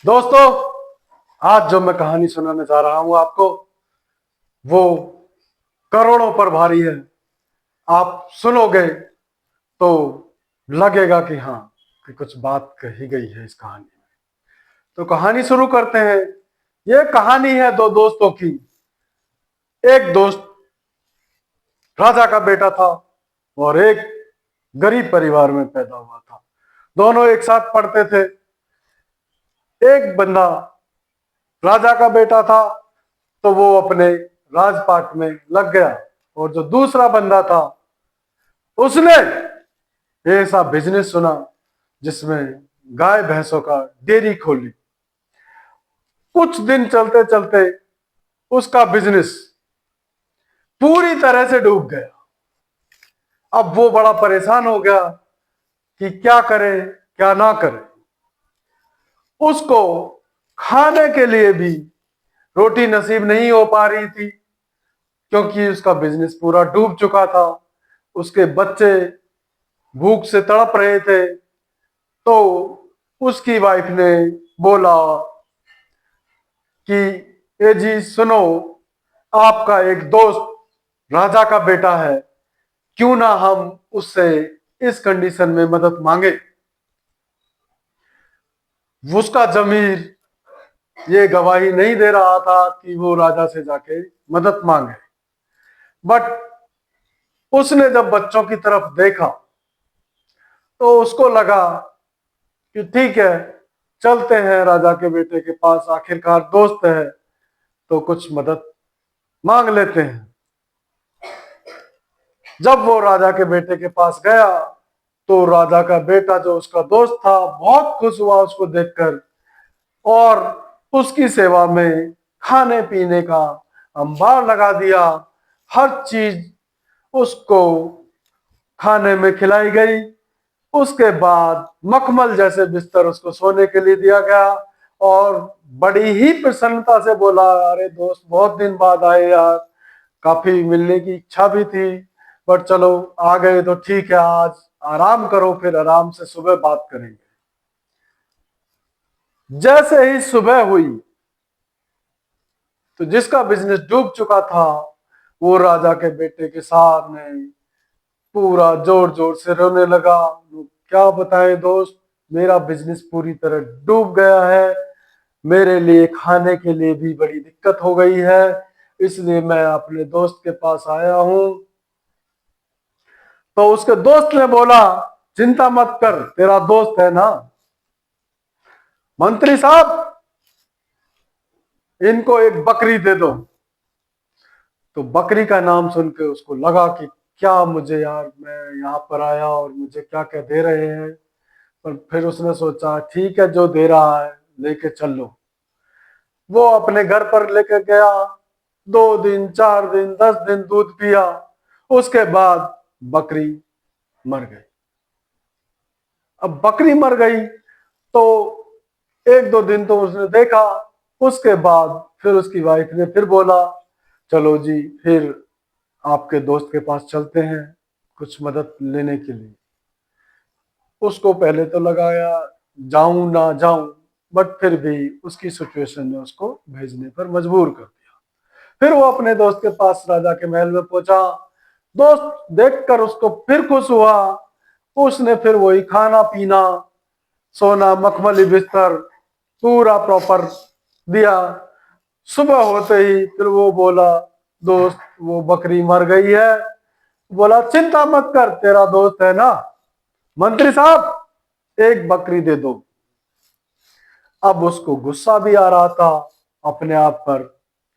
दोस्तों, आज जो मैं कहानी सुनाने जा रहा हूं आपको, वो करोड़ों पर भारी है। आप सुनोगे तो लगेगा कि हाँ, कि कुछ बात कही गई है इस कहानी में। तो कहानी शुरू करते हैं। ये कहानी है दो दोस्तों की। एक दोस्त राजा का बेटा था और एक गरीब परिवार में पैदा हुआ था। दोनों एक साथ पढ़ते थे। एक बंदा राजा का बेटा था तो वो अपने राजपाट में लग गया, और जो दूसरा बंदा था उसने ऐसा बिजनेस सुना जिसमें गाय भैंसों का डेयरी खोली। कुछ दिन चलते चलते उसका बिजनेस पूरी तरह से डूब गया। अब वो बड़ा परेशान हो गया कि क्या करे क्या ना करे। उसको खाने के लिए भी रोटी नसीब नहीं हो पा रही थी, क्योंकि उसका बिजनेस पूरा डूब चुका था। उसके बच्चे भूख से तड़प रहे थे। तो उसकी वाइफ ने बोला कि ए जी सुनो, आपका एक दोस्त राजा का बेटा है, क्यों ना हम उससे इस कंडीशन में मदद मांगे। उसका जमीर ये गवाही नहीं दे रहा था कि वो राजा से जाके मदद मांगे। बट उसने जब बच्चों की तरफ देखा तो उसको लगा कि ठीक है, चलते हैं राजा के बेटे के पास, आखिरकार दोस्त है तो कुछ मदद मांग लेते हैं। जब वो राजा के बेटे के पास गया तो राजा का बेटा जो उसका दोस्त था बहुत खुश हुआ उसको देखकर, और उसकी सेवा में खाने पीने का अंबार लगा दिया। हर चीज उसको खाने में खिलाई गई। उसके बाद मखमल जैसे बिस्तर उसको सोने के लिए दिया गया, और बड़ी ही प्रसन्नता से बोला, अरे दोस्त बहुत दिन बाद आए यार, काफी मिलने की इच्छा भी थी, पर चलो आ गए तो ठीक है, आज आराम करो, फिर आराम से सुबह बात करेंगे। जैसे ही सुबह हुई तो जिसका बिजनेस डूब चुका था वो राजा के बेटे के सामने पूरा जोर जोर से रोने लगा। क्या बताएं दोस्त, मेरा बिजनेस पूरी तरह डूब गया है, मेरे लिए खाने के लिए भी बड़ी दिक्कत हो गई है, इसलिए मैं अपने दोस्त के पास आया हूं। तो उसके दोस्त ने बोला, चिंता मत कर, तेरा दोस्त है ना, मंत्री साहब इनको एक बकरी दे दो। तो बकरी का नाम सुन के उसको लगा कि क्या मुझे यार, मैं यहाँ पर आया और मुझे क्या क्या दे रहे हैं। पर फिर उसने सोचा ठीक है, जो दे रहा है लेके चल लो। वो अपने घर पर लेके गया। 2 दिन 4 दिन 10 दिन दूध पिया, उसके बाद बकरी मर गई। अब बकरी मर गई तो 1-2 दिन तो उसने देखा। उसके बाद फिर उसकी वाइफ ने फिर बोला, चलो जी फिर आपके दोस्त के पास चलते हैं कुछ मदद लेने के लिए। उसको पहले तो लगाया जाऊं ना जाऊं, बट फिर भी उसकी सिचुएशन ने उसको भेजने पर मजबूर कर दिया। फिर वो अपने दोस्त के पास राजा के महल में पहुंचा। दोस्त देखकर उसको फिर खुश हुआ। उसने फिर वही खाना पीना, सोना, मखमली बिस्तर पूरा प्रॉपर दिया। सुबह होते ही फिर वो बोला, दोस्त वो बकरी मर गई है। बोला चिंता मत कर, तेरा दोस्त है ना, मंत्री साहब एक बकरी दे दो। अब उसको गुस्सा भी आ रहा था अपने आप पर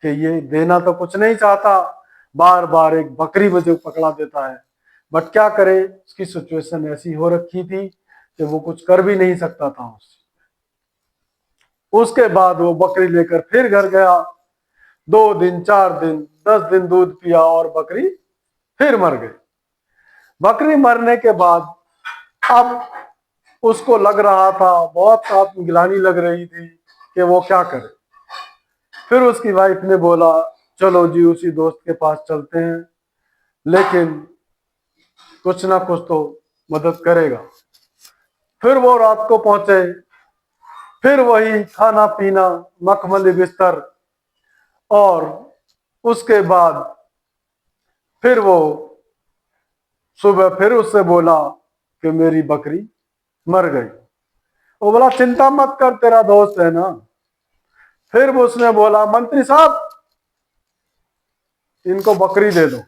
कि ये देना तो कुछ नहीं चाहता, बार बार एक बकरी मुझे पकड़ा देता है। बट क्या करे, उसकी सिचुएशन ऐसी हो रखी थी कि वो कुछ कर भी नहीं सकता था उससे। उसके बाद वो बकरी लेकर फिर घर गया। 2 दिन 4 दिन 10 दिन दूध पिया और बकरी फिर मर गई। बकरी मरने के बाद अब उसको लग रहा था, बहुत आत्मग्लानि लग रही थी कि वो क्या करे। फिर उसकी वाइफ ने बोला, चलो जी उसी दोस्त के पास चलते हैं, लेकिन कुछ ना कुछ तो मदद करेगा। फिर वो रात को पहुंचे। फिर वही खाना पीना, मखमली बिस्तर, और उसके बाद फिर वो सुबह फिर उससे बोला कि मेरी बकरी मर गई। वो बोला चिंता मत कर, तेरा दोस्त है ना। फिर वो उसने बोला मंत्री साहब इनको बकरी दे दो।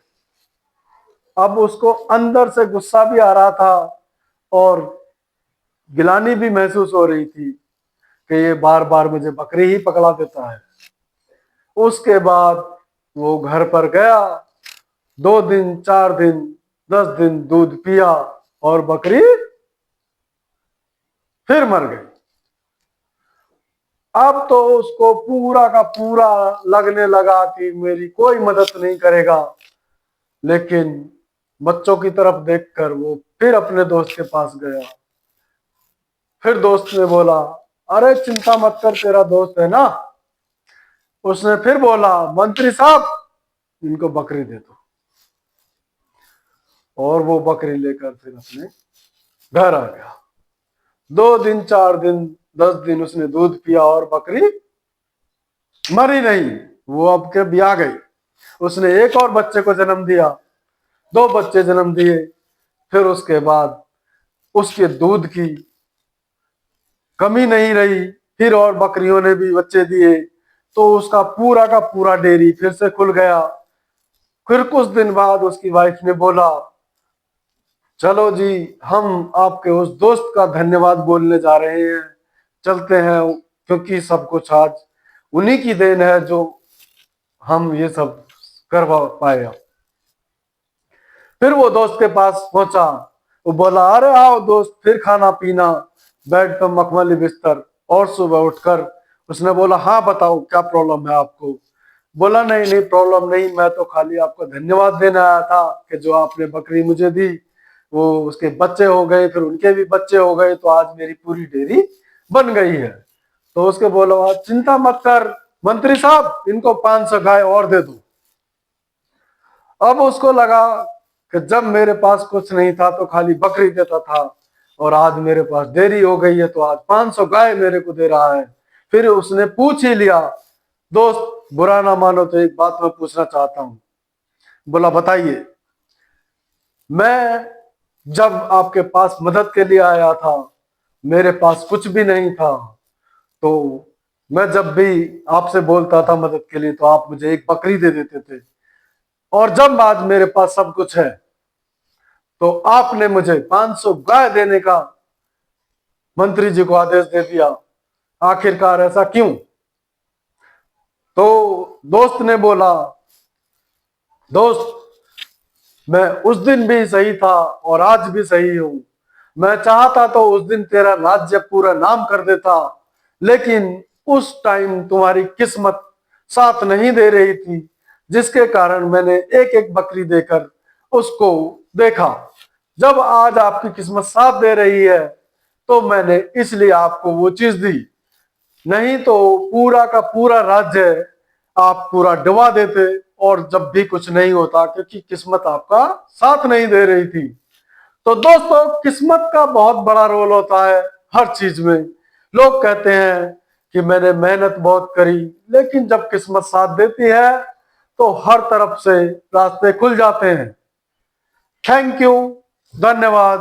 अब उसको अंदर से गुस्सा भी आ रहा था और गिलानी भी महसूस हो रही थी कि ये बार बार मुझे बकरी ही पकड़ा देता है। उसके बाद वो घर पर गया, 2 दिन 4 दिन 10 दिन दूध पिया और बकरी फिर मर गई। अब तो उसको पूरा का पूरा लगने लगा कि मेरी कोई मदद नहीं करेगा, लेकिन बच्चों की तरफ देखकर वो फिर अपने दोस्त के पास गया। फिर दोस्त ने बोला अरे चिंता मत कर, तेरा दोस्त है ना। उसने फिर बोला मंत्री साहब इनको बकरी दे दो। और वो बकरी लेकर फिर अपने घर आ गया। 2 दिन 4 दिन 10 दिन उसने दूध पिया और बकरी मरी नहीं, वो अब के ब्याह गई। उसने एक और बच्चे को जन्म दिया, 2 बच्चे जन्म दिए। फिर उसके बाद उसके दूध की कमी नहीं रही, फिर और बकरियों ने भी बच्चे दिए, तो उसका पूरा का पूरा डेयरी फिर से खुल गया। फिर कुछ दिन बाद उसकी वाइफ ने बोला चलो जी, हम आपके उस दोस्त का धन्यवाद बोलने जा रहे हैं, चलते हैं, क्योंकि सब कुछ आज उन्हीं की देन है जो हम ये सब करवा पाए। फिर वो दोस्त के पास पहुंचा, वो बोला अरे आओ दोस्त, फिर खाना पीना, बेड पर मखमली बिस्तर। और सुबह उठकर उसने बोला हाँ बताओ क्या प्रॉब्लम है आपको। बोला नहीं नहीं प्रॉब्लम नहीं, मैं तो खाली आपको धन्यवाद देने आया था कि जो आपने बकरी मुझे दी, वो उसके बच्चे हो गए, फिर उनके भी बच्चे हो गए, तो आज मेरी पूरी डेयरी बन गई है। तो उसके बोला चिंता मत कर मंत्री साहब, इनको 500 गाय और दे दो। अब उसको लगा कि जब मेरे पास कुछ नहीं था तो खाली बकरी देता था, और आज मेरे पास डेयरी हो गई है तो आज 500 गाय मेरे को दे रहा है। फिर उसने पूछ ही लिया दोस्त बुरा ना मानो तो एक बात मैं पूछना चाहता हूं। बोला बताइए। मैं जब आपके पास मदद के लिए आया था मेरे पास कुछ भी नहीं था, तो मैं जब भी आपसे बोलता था मदद के लिए तो आप मुझे एक बकरी दे देते थे, और जब आज मेरे पास सब कुछ है तो आपने मुझे 500 गाय देने का मंत्री जी को आदेश दे दिया। आखिरकार ऐसा क्यों? तो दोस्त ने बोला दोस्त मैं उस दिन भी सही था और आज भी सही हूं। मैं चाहता तो उस दिन तेरा राज्य पूरा नाम कर देता, लेकिन उस टाइम तुम्हारी किस्मत साथ नहीं दे रही थी, जिसके कारण मैंने एक एक बकरी देकर उसको देखा। जब आज आपकी किस्मत साथ दे रही है तो मैंने इसलिए आपको वो चीज दी, नहीं तो पूरा का पूरा राज्य आप पूरा डुबा देते और जब भी कुछ नहीं होता, क्योंकि किस्मत आपका साथ नहीं दे रही थी। तो दोस्तों किस्मत का बहुत बड़ा रोल होता है हर चीज में। लोग कहते हैं कि मैंने मेहनत बहुत करी, लेकिन जब किस्मत साथ देती है तो हर तरफ से रास्ते खुल जाते हैं। थैंक यू, धन्यवाद।